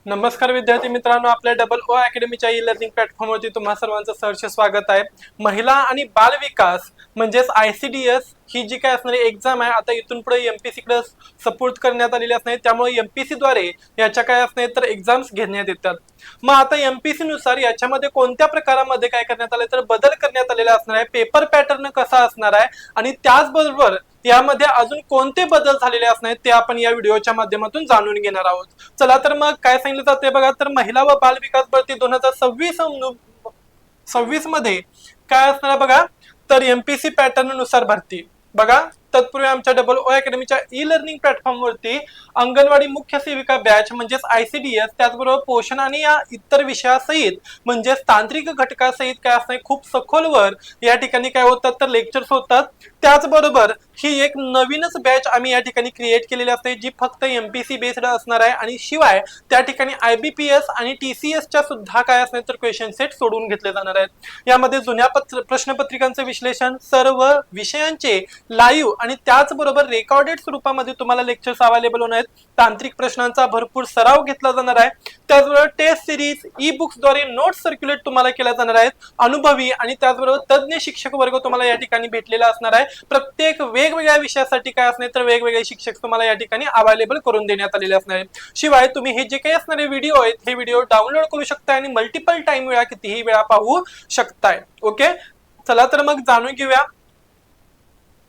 नमस्कार विद्यार्थी मित्रांनो, आपल्या डबल ओ अकॅडमीच्या ई लर्निंग प्लॅटफॉर्मवरती तुम्हा सर्वांचं सहर्ष स्वागत आहे। महिला आणि बाल विकास म्हणजेच ICDS ही जी काय असणारी एक्झाम आहे, आता इथून पुढे MPSC कडे सपोर्ट करण्यात आलेली असणार, त्यामुळे MPSC द्वारे याच्या काय असणार तर एक्झाम्स घेण्यात येतात। मग आता MPSC नुसार याच्यामध्ये कोणत्या प्रकारामध्ये काय करण्यात आले तर बदल करण्यात आलेला असणार आहे, पेपर पॅटर्न कसा असणार आहे आणि त्याचबरोबर यामध्ये अजून कोणते बदल झालेले असणार ते आपण या व्हिडिओच्या माध्यमातून जाणून घेणार आहोत। चला तर मग काय सांगितलं जाते बघा, तर महिला व बाल विकास भरती 2026 मध्ये काय असणार बघा, तर MPSC पॅटर्न नुसार भरती बघा। तत्पूर्वी आमच्या डबल ओ अकॅडमीच्या ई लर्निंग प्लॅटफॉर्म वरती अंगणवाडी मुख्य सेविका बॅच म्हणजेच ICDS, त्याचबरोबर पोषण आणि या इतर विषयासहित म्हणजेच तांत्रिक घटकासहित काय असणार खूप सखोलवर या ठिकाणी काय होतात तर लेक्चर्स होतात। त्याचबरोबर ही एक नवीनच बॅच आम्ही या ठिकाणी क्रिएट केलेली असते, जी फक्त MPSC बेस्ड असणार आहे आणि शिवाय त्या ठिकाणी IBPS आणि TCS च्या सुद्धा काय असणार तर क्वेश्चन सेट सोडून घेतले जाणार आहेत। यामध्ये जुन्या प्रश्नपत्रिकांचे विश्लेषण, सर्व विषयांचे लाईव्ह आणि त्याचबरोबर रेकॉर्डेड स्वरूपामध्ये तुम्हाला लेक्चर्स अवेलेबल होणार आहेत। तांत्रिक प्रश्नांचा भरपूर सराव घेतला जाणार आहे। त्याचबरोबर टेस्ट सिरीज ई बुक्स द्वारे नोट्स सर्क्युलेट तुम्हाला केल्या जाणार आहेत। अनुभवी आणि त्याचबरोबर तज्ञ शिक्षक वर्ग तुम्हाला या ठिकाणी भेटलेला असणार आहे। प्रत्येक वेगवेगळ्या विषयासाठी काय असणार तर वेगवेगळे शिक्षक तुम्हाला या ठिकाणी अवेलेबल करून देण्यात आलेले असणार आहेत। शिवाय तुम्ही हे जे काही असणारे व्हिडिओ आहेत हे व्हिडिओ डाउनलोड करू शकता आणि मल्टिपल टाइम वेळा कितीही वेळा पाहू शकताय। ओके, चला तर मग जाणून घेऊया।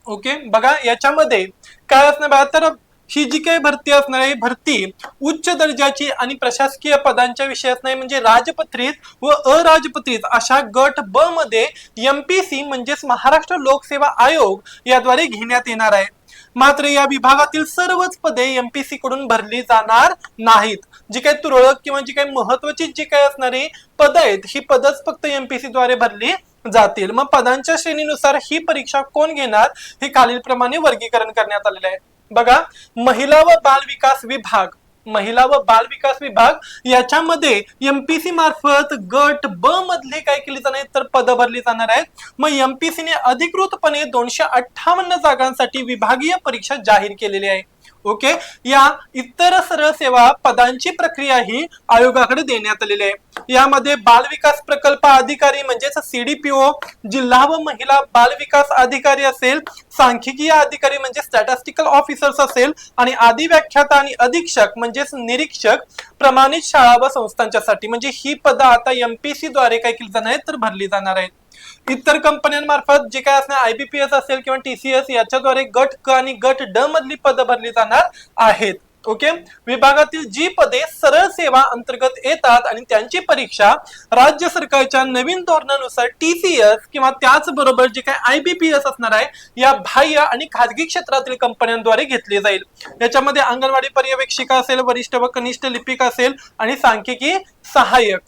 ओके बघा, याच्यामध्ये काय असणार बघा, तर ही जी काही भरती असणार आहे भरती उच्च दर्जाची आणि प्रशासकीय पदांच्या विषय असणार, म्हणजे राजपत्रित व अराजपत्रित अशा गट ब मध्ये MPSC म्हणजेच महाराष्ट्र लोकसेवा आयोग याद्वारे घेण्यात येणार आहे। मात्र या विभागातील सर्वच पदे MPSC कडून भरली जाणार नाहीत। जी काही तुरळक किंवा जी काही महत्त्वाची जी काही असणारी पद आहेत ही पदच फक्त MPSC द्वारे भरली जातील। मग पदांच्या श्रेणीनुसार ही परीक्षा कोण घेणार हे खालीलप्रमाणे वर्गीकरण करण्यात आलेले आहे बघा। महिला व बाल विकास विभाग याच्यामध्ये MPSC मार्फत गट ब मधले काय केली जाणार तर पद भरली जाणार आहेत। मग MPSC ने अधिकृतपणे 258 जागांसाठी विभागीय परीक्षा जाहीर केलेली आहे। ओके, या इतर सरळ सेवा पदांची प्रक्रिया ही आयोगाकडे देण्यात आलेली आहे। यामध्ये बाल विकास प्रकल्प अधिकारी म्हणजेच CDPO, जिल्हा व महिला बाल विकास अधिकारी असेल, सांख्यिकीय अधिकारी म्हणजे स्टॅटिस्टिकल ऑफिसर्स असेल आणि आदी व्याख्याता आणि अधीक्षक म्हणजेच निरीक्षक प्रमाणित शाळा व संस्थांच्यासाठी म्हणजे ही पद आता MPSC द्वारे काय केली जाणार आहेत तर भरली जाणार आहेत। इतर कंपन्यांमार्फत जे काय असणार IBPS असेल किंवा TCS याच्याद्वारे गट क आणि गट ड मधली पद भरली जाणार आहेत। ओके, विभागातील जी पदे सरळ सेवा अंतर्गत येतात आणि त्यांची परीक्षा राज्य सरकारच्या नवीन धोरणानुसार TCS किंवा त्याचबरोबर जे काय IBPS असणार आहे या बाह्य आणि खाजगी क्षेत्रातील कंपन्यांद्वारे घेतली जाईल। याच्यामध्ये अंगणवाडी पर्यवेक्षिका असेल, वरिष्ठ व कनिष्ठ लिपिक असेल आणि सांख्यिकी सहाय्यक।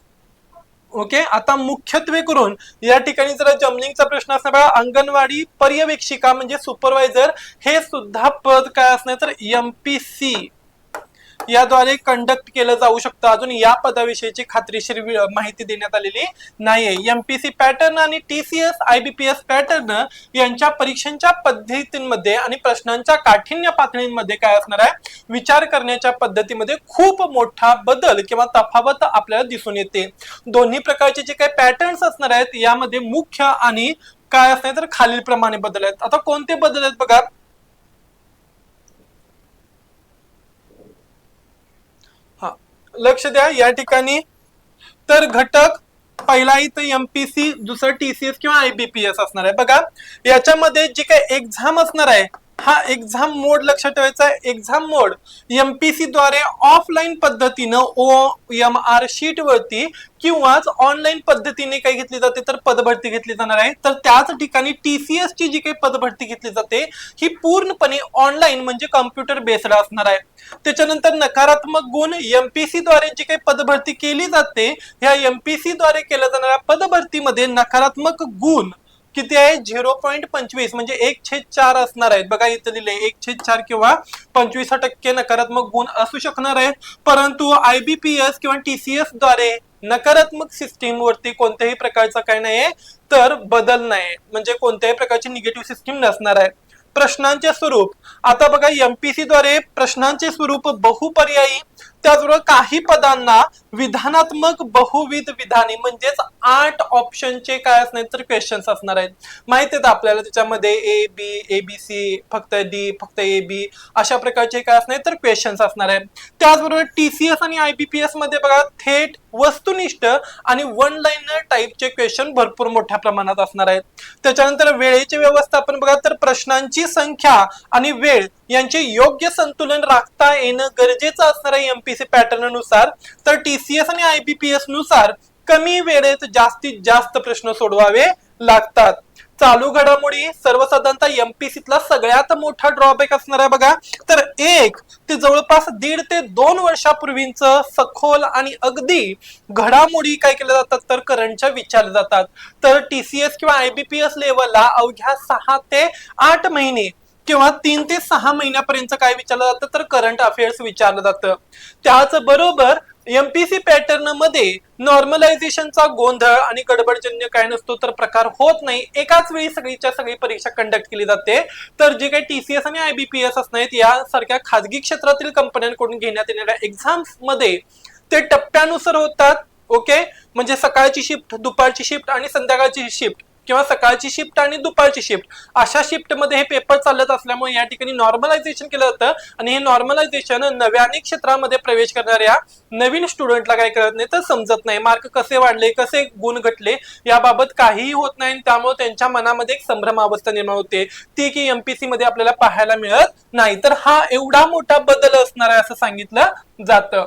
ओके, आता मुख्यत्वे करून या ठिकाणी जरा जमनिंगचा प्रश्न असणार बघा, अंगणवाडी पर्यवेक्षिका म्हणजे सुपरवायझर हे सुद्धा पद काय असणार तर MPSC याद्वारे कंडक्ट केलं जाऊ शकतं। अजून या पदाविषयीची खात्रीशीर माहिती देण्यात आलेली नाहीये। MPSC पॅटर्न आणि TCS IBPS पॅटर्न यांच्या परीक्षांच्या पद्धतींमध्ये आणि प्रश्नांच्या काठिण्य पातळींमध्ये काय असणार आहे, विचार करण्याच्या पद्धतीमध्ये खूप मोठा बदल किंवा तफावत आपल्याला दिसून येते। दोन्ही प्रकारचे जे काही पॅटर्न्स असणार आहेत यामध्ये मुख्य आणि काय असणार तर खालील प्रमाणे बदल आहेत। आता कोणते बदल आहेत बघा, लक्ष द्या या ठिकाणी। तर घटक पहिला इथं MPSC, दुसरं TCS किंवा IBPS असणार आहे बघा। याच्यामध्ये जी काही एक्झाम असणार आहे हा एक्झाम मोड लक्षात ठेवायचा आहे। एक्झाम मोड MPSC द्वारे ऑफलाईन पद्धतीनं OMR शीट वरती किंवा ऑनलाईन पद्धतीने काय घेतली जाते तर पदभरती घेतली जाणार आहे। तर त्याच ठिकाणी TCS ची जी काही पदभरती घेतली जाते ही पूर्णपणे ऑनलाईन म्हणजे कॉम्प्युटर बेस्ड असणार आहे। त्याच्यानंतर नकारात्मक गुण MPSC द्वारे जी काही पदभरती केली जाते ह्या MPSC द्वारे केल्या जाणाऱ्या पदभरतीमध्ये नकारात्मक गुण किती आहे 0.25 म्हणजे 1/4 असणार आहेत बघा। इथे दिले 1/4 किंवा 25% नकारात्मक गुण असू शकणार आहेत। परंतु IBPS किंवा TCS द्वारे नकारात्मक सिस्टीम वरती कोणत्याही प्रकारचा काय नाहीये तर बदल नाही, म्हणजे कोणत्याही प्रकारची निगेटिव्ह सिस्टीम नसणार आहे। प्रश्नांचे स्वरूप आता बघा MPSC द्वारे प्रश्नांचे स्वरूप बहुपर्यायी त्याचबरोबर काही पदांना विधानात्मक बहुविध विधाने म्हणजेच 8 ऑप्शनचे काय असणार तर क्वेश्चन्स असणार आहेत. माहिती आहे आपल्याला त्याच्यामध्ये ए बी ABC फक्त डी फक्त ए बी अशा प्रकारचे काय असणार तर क्वेश्चन्स असणार आहेत. त्याचबरोबर TCS आणि IBPS मध्ये बघा थेट वस्तुनिष्ठ आणि वन लाईनर टाईपचे क्वेश्चन भरपूर मोठ्या प्रमाणात असणार आहेत. त्याच्यानंतर वेळेचे व्यवस्थापन बघा तर प्रश्नांची संख्या आणि वेळ यांचे योग्य संतुलन राखता येणं गरजेचं असणार आहे MPC पॅटर्न नुसार. तर TCS आणि IBPS नुसार कमी वेळेत जास्तीत जास्त प्रश्न सोडवावे लागतात. चालू घडामोडी सर्वसाधारणतः MPCतला सगळ्यात मोठा ड्रॉबॅक असणार आहे बघा तर एक ते जवळपास 1.5 ते 2 वर्षापूर्वींच सखोल आणि अगदी घडामोडी काय केल्या जातात तर करंटच्या विचारल्या जातात. तर TCS किंवा IBPS लेवलला अवघ्या 6 ते 8 महिने किंवा 3 ते 6 महिन्यापर्यंत काय विचारलं जातं तर करंट अफेअर्स विचारलं जातं. त्याचबरोबर MPC पॅटर्न मध्ये नॉर्मलायझेशनचा गोंधळ आणि गडबडजन्य काय नसतो तर प्रकार होत नाही. एकाच वेळी सगळीच्या सगळी परीक्षा कंडक्ट केली जाते. तर जे काही TCS आणि IBPS असणार यासारख्या खाजगी क्षेत्रातील कंपन्यांकडून घेण्यात येणाऱ्या एक्झाम्स मध्ये ते टप्प्यानुसार होतात. ओके, म्हणजे सकाळची शिफ्ट, दुपारची शिफ्ट आणि संध्याकाळची शिफ्ट किंवा सकाळची शिफ्ट आणि दुपारची शिफ्ट अशा शिफ्ट मध्ये हे पेपर चालत असल्यामुळे या ठिकाणी नॉर्मलायझेशन केलं जातं आणि हे नॉर्मलायझेशन नव्याने क्षेत्रामध्ये प्रवेश करणाऱ्या नवीन स्टुडंटला काय करत नाही तर समजत नाही. मार्क कसे वाढले, कसे गुण घटले याबाबत काहीही होत नाही. त्यामुळे त्यांच्या मनामध्ये एक संभ्रम अवस्था निर्माण होते ती की MPC मध्ये आपल्याला पाहायला मिळत नाही. तर हा एवढा मोठा बदल असणार आहे असं सांगितलं जातं.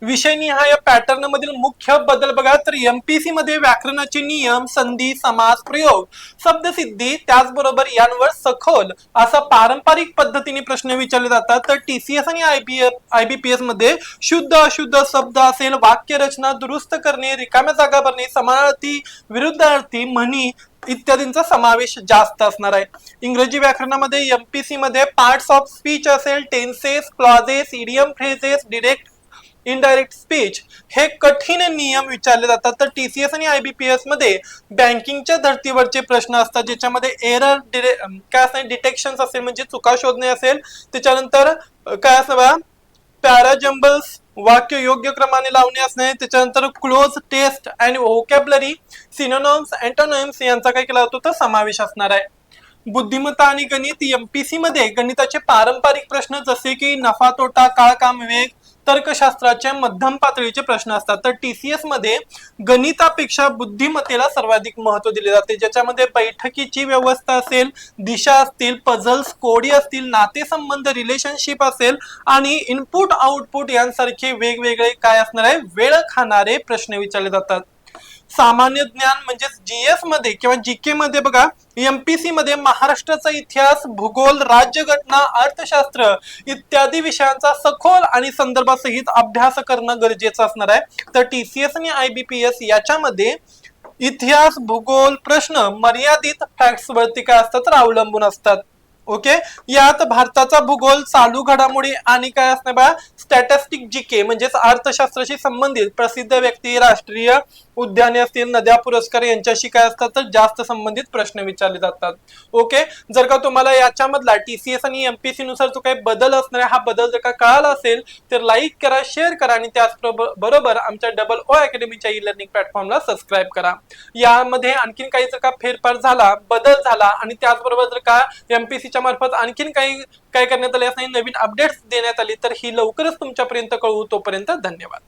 विषयनिहाय पॅटर्न मधील मुख्य बदल बघा तर MPC मध्ये व्याकरणाचे नियम, संधी, समास, प्रयोग, शब्दसिद्धी त्याचबरोबर यांवर सखोल असा पारंपरिक पद्धतीने प्रश्न विचारले जातात. तर TCS आणि IBPS मध्ये शुद्ध अशुद्ध शब्द असेल, वाक्य रचना दुरुस्त करणे, रिकाम्या जागा भरणे, समानार्थी विरुद्धार्थी म्हणी इत्यादींचा समावेश जास्त असणार आहे. इंग्रजी व्याकरणामध्ये MPC मध्ये पार्ट्स ऑफ स्पीच असेल, tenses, clauses, idiom, phrases, direct indirect speech हे कठीण नियम विचारले जातात. तर TCS आणि IBPS मध्ये बँकिंगच्या धर्तीवरचे प्रश्न असतात ज्याच्यामध्ये एरर काय असणार डिटेक्शन असेल म्हणजे चुका शोधणे असेल. त्याच्यानंतर काय असणार पॅराजम्बल्स वाक्य योग्य क्रमाने लावणे असणे. त्याच्यानंतर cloze test and vocabulary, synonyms, antonyms यांचा काय केला जातो तर समावेश असणार आहे. बुद्धिमत्ता आणि गणित MPC मध्ये गणिताचे पारंपरिक प्रश्न जसे की नफा तोटा, काळ काम वेग, तर्कशास्त्राचे मध्यम पातळीचे प्रश्न असतात. तर TCS मध्ये गणितापेक्षा बुद्धिमत्तेला सर्वाधिक महत्व दिले जाते ज्याच्यामध्ये बैठकीची व्यवस्था असेल, दिशा असतील, पझल्स, कोडी असतील, नातेसंबंध रिलेशनशिप असेल आणि इनपुट आउटपुट यांसारखे वेगवेगळे काय असणार आहे वेळ खाणारे प्रश्न विचारले जातात. सामान्य ज्ञान म्हणजे GS मध्ये किंवा GK मध्ये बघा MPC मध्ये महाराष्ट्राचा इतिहास, भूगोल, राज्यघटना, अर्थशास्त्र इत्यादी विषयांचा सखोल आणि संदर्भासहित अभ्यास करणं गरजेचं असणार आहे. तर TCS आणि IBPS याच्यामध्ये इतिहास, भूगोल प्रश्न मर्यादित फॅक्ट्स वरती काय असतात तर अवलंबून असतात. ओके, यात भारताचा भूगोल, चालू घडामोडी आणि काय असणार बघा स्टॅटिस्टिक GK म्हणजेच अर्थशास्त्राशी संबंधित प्रसिद्ध व्यक्ती, राष्ट्रीय उद्याने असतील, नद्या, पुरस्कार यांच्याशी काय असतात तर जास्त संबंधित प्रश्न विचारले जातात. ओके, जर का तुम्हाला याच्यामधला TCS आणि MPC नुसार जो काही बदल असणार आहे हा बदल जर का कळाला असेल तर लाईक करा, शेअर करा आणि त्याचबरोबर आमच्या DOO अकॅडमीच्या ई-लर्निंग प्लॅटफॉर्मला सबस्क्राईब करा. यामध्ये आणखीन काही जर का फेरफार झाला, बदल झाला आणि त्याचबरोबर जर का MPC मार्फत आणखीन काही काय करण्यात आले असं नवीन अपडेट्स देण्यात आली तर ही लवकरच तुमच्यापर्यंत कळवू. तोपर्यंत धन्यवाद.